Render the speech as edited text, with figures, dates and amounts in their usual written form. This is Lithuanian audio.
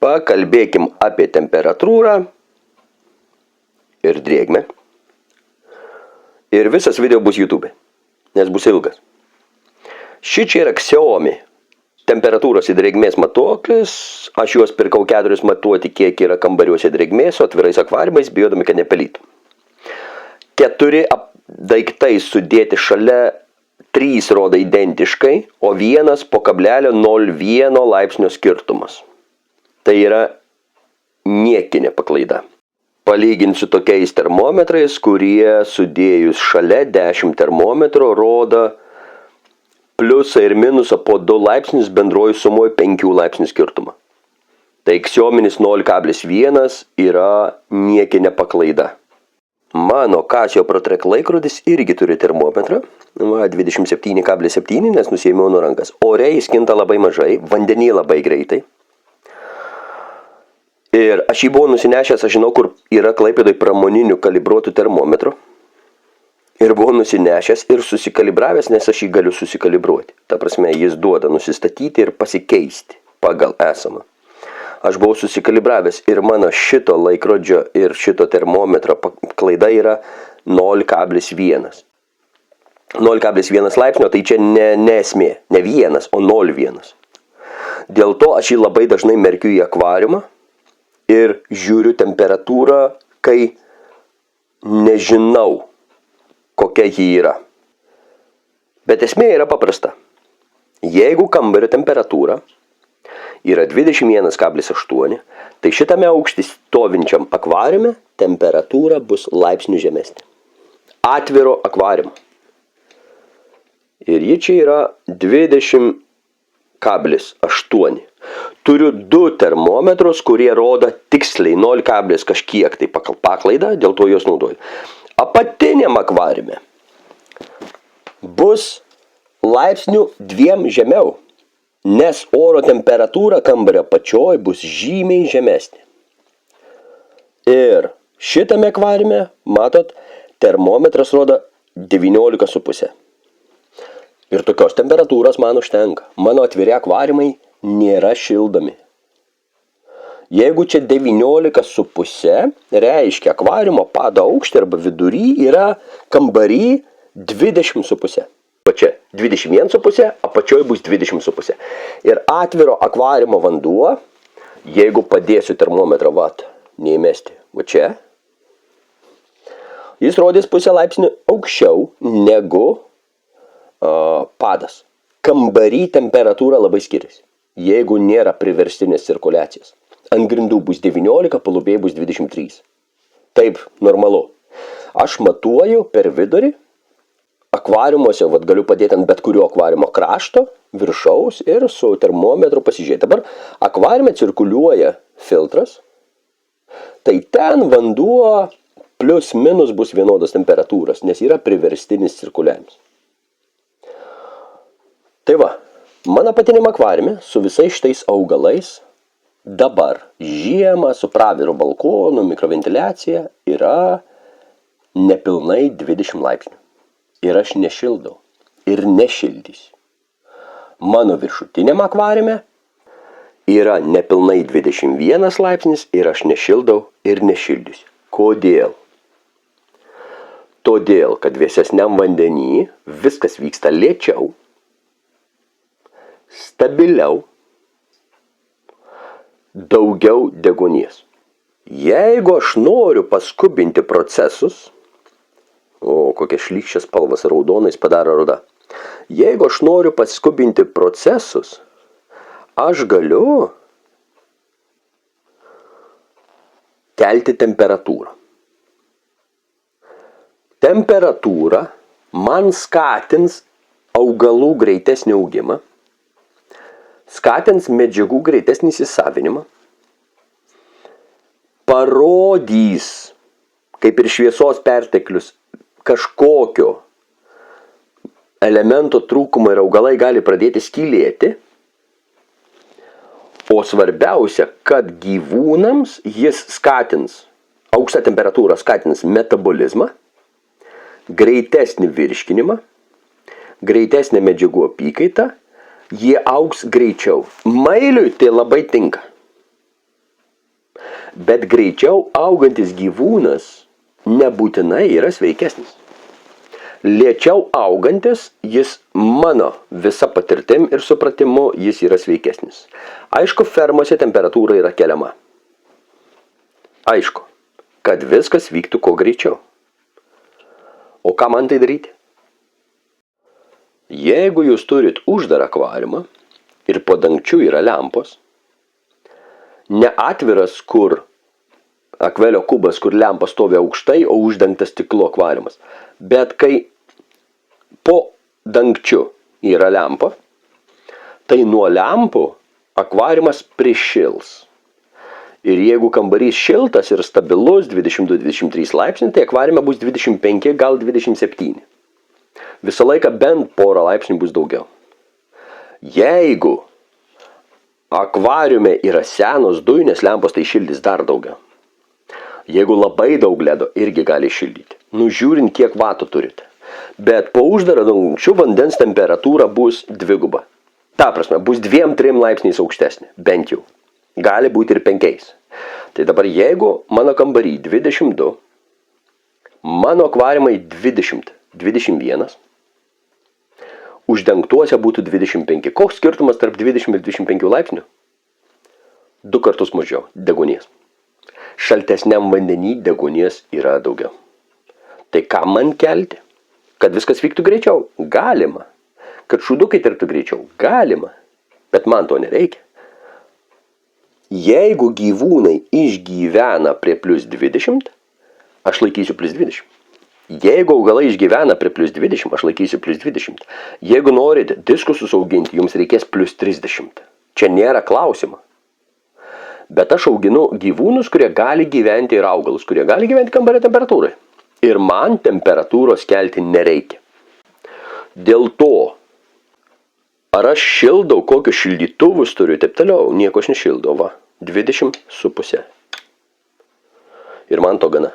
pakalbėkim apie temperatūrą ir drėgmę. Ir visas video bus YouTube, nes bus ilgas. Šičia yra Xiaomi temperatūros ir drėgmės matuoklis. Aš juos pirkau 4 matuoti, kiek yra kambariuose drėgmės, su atvirais akvariumais, bijodami, kad nepelytų. 4 daiktai sudėti šalia, 3 rodo identiškai, o 1 po kablelio 0,1 laipsnio skirtumas. Tai yra niekinė paklaida. Palyginsiu tokiais termometrais, kurie sudėjus šalia 10 termometro rodo pliusą ir minusą po 2 laipsnius, bendroji sumoje 5 laipsnių skirtumą. Tai Xiaominis 0,1 yra niekinė paklaida. Mano Casio ProTrack laikrodis irgi turi termometrą, 27,7, nes nusiėmiau nuo rankas. Ore jis kinta labai mažai, vandenį labai greitai. Ir aš jį buvau nusinešęs, aš žinau, kur yra Klaipėdoj pramoninių kalibruotų termometrų. Ir buvau nusinešęs ir susikalibravęs, nes aš jį galiu susikalibruoti. Ta prasme, jis duoda nusistatyti ir pasikeisti pagal esamą. Aš buvau susikalibravęs ir mano šito laikrodžio ir šito termometro klaida yra 0,1. 0,1 laipsnio, tai čia ne esmė, ne 1, o 0,1. Dėl to aš jį labai dažnai merkiu į akvariumą ir žiūriu temperatūrą, kai nežinau, kokia ji yra. Bet esmė yra paprasta. Jeigu kambario temperatūra yra 21,8, tai šitame aukštį stovinčiam akvariume temperatūra bus laipsnių žemesnė. Atviro akvariumo. Ir ji čia yra 20,8. Turiu 2 termometrus, kurie rodo tiksliai 0, kažkiek tai paklaidą, dėl to juos naudoju. Apatiniam akvariume bus laipsnių 2 žemiau, nes oro temperatūra kambario apačioj bus žymiai žemesnė. Ir šitame akvariume, matot, termometras rodo 19,5. Ir tokios temperatūros man užtenka. Mano atviri akvariumai nėra šildomi. Jeigu čia 19,5, reiškia akvariumo pado aukštį arba vidury yra kambarį 20,5. Čia 21,5, apačioj bus 20,5. Ir atviro akvariumo vanduo, jeigu padėsiu termometrą, neįmesti, čia, jis rodys 0,5 laipsnių aukščiau negu padas. Kambarį temperatūra labai skiriasi, jeigu nėra priverstinės cirkuliacijos. Ant grindų bus 19, palubėje bus 23. Taip, normalu. Aš matuoju per vidurį, akvariumuose, galiu padėti ant bet kurio akvariumo krašto, viršaus ir su termometru pasižiūrėti. Dabar akvariume cirkuliuoja filtras, tai ten vanduo plius minus bus vienodos temperatūros, nes yra priverstinis cirkuliavimas. Tai va, mano apatiniam akvariume su visais šitais augalais dabar žiemą su praviru balkonu, mikroventiliacija yra nepilnai 20 laipsnių. Ir aš nešildau ir nešildysiu. Mano viršutiniam akvariume yra nepilnai 21 laipsnis ir aš nešildau ir nešildysiu. Kodėl? Todėl, kad vėsesniam vandenį viskas vyksta lėčiau, stabiliau, daugiau deguonies. Jeigu aš noriu paskubinti procesus, kokia šlykščias spalvas raudonais padaro ruda. Jeigu aš noriu paskubinti procesus, aš galiu kelti temperatūrą. Temperatūra man skatins augalų greitesnį augimą, skatins medžiagų greitesnį įsisavinimą, parodys, kaip ir šviesos perteklius, kažkokio elemento trūkumo ir augalai gali pradėti skylėti, o svarbiausia, kad gyvūnams jis skatins, aukšta temperatūra skatins metabolizmą, greitesnį virškinimą, greitesnę medžiagų apykaitą, jie augs greičiau. Mailiui tai labai tinka. Bet greičiau augantis gyvūnas nebūtinai yra sveikesnis. Lėčiau augantis, jis mano visa patirtim ir supratimu, jis yra sveikesnis. Aišku, fermose temperatūra yra keliama. Aišku, kad viskas vyktų kuo greičiau. O ką man tai daryti? Jeigu jūs turit uždarą akvariumą ir po dangčiu yra lempos, ne atviras, kur akvelio kubas, kur lempa stovi aukštai, o uždengtas stiklo akvariumas. Bet kai po dangčiu yra lempa, tai nuo lempų akvariumas prišils. Ir jeigu kambarys šiltas ir stabilus 22-23 laipsniai, tai akvariume bus 25, gal 27. Visą laiką bent porą laipsnių bus daugiau. Jeigu akvariume yra senos dujinės lempos, tai šildys dar daugiau. Jeigu labai daug ledo, irgi gali šildyti. Žiūrint, kiek vatų turite. Bet po uždarą dangčiu vandens temperatūra bus dviguba. Ta prasme, bus 2-3 laipsniais aukštesnė, bent jau. Gali būti ir 5. Tai dabar jeigu mano kambarį 22, mano akvariumai 20, 21, uždengtuose būtų 25. Koks skirtumas tarp 20 ir 25 laipsnių? 2 kartus mažiau deguonies. Šaltesniam vandenį deguonies yra daugiau. Tai ką man kelti? Kad viskas vyktų greičiau? Galima. Kad šūdukai tirptų greičiau? Galima. Bet man to nereikia. Jeigu gyvūnai išgyvena prie plus 20, aš laikysiu plus 20. Jeigu augalai išgyvena prie plus 20, aš laikysiu plus 20. Jeigu norit diskusus auginti, jums reikės plus 30. Čia nėra klausimo. Bet aš auginu gyvūnus, kurie gali gyventi ir augalus, kurie gali gyventi kambario temperatūrai. Ir man temperatūros kelti nereikia. Dėl to, ar aš šildau, kokius šildytuvus turiu, taip toliau, nieko aš nešildau, 20,5. Ir man to gana.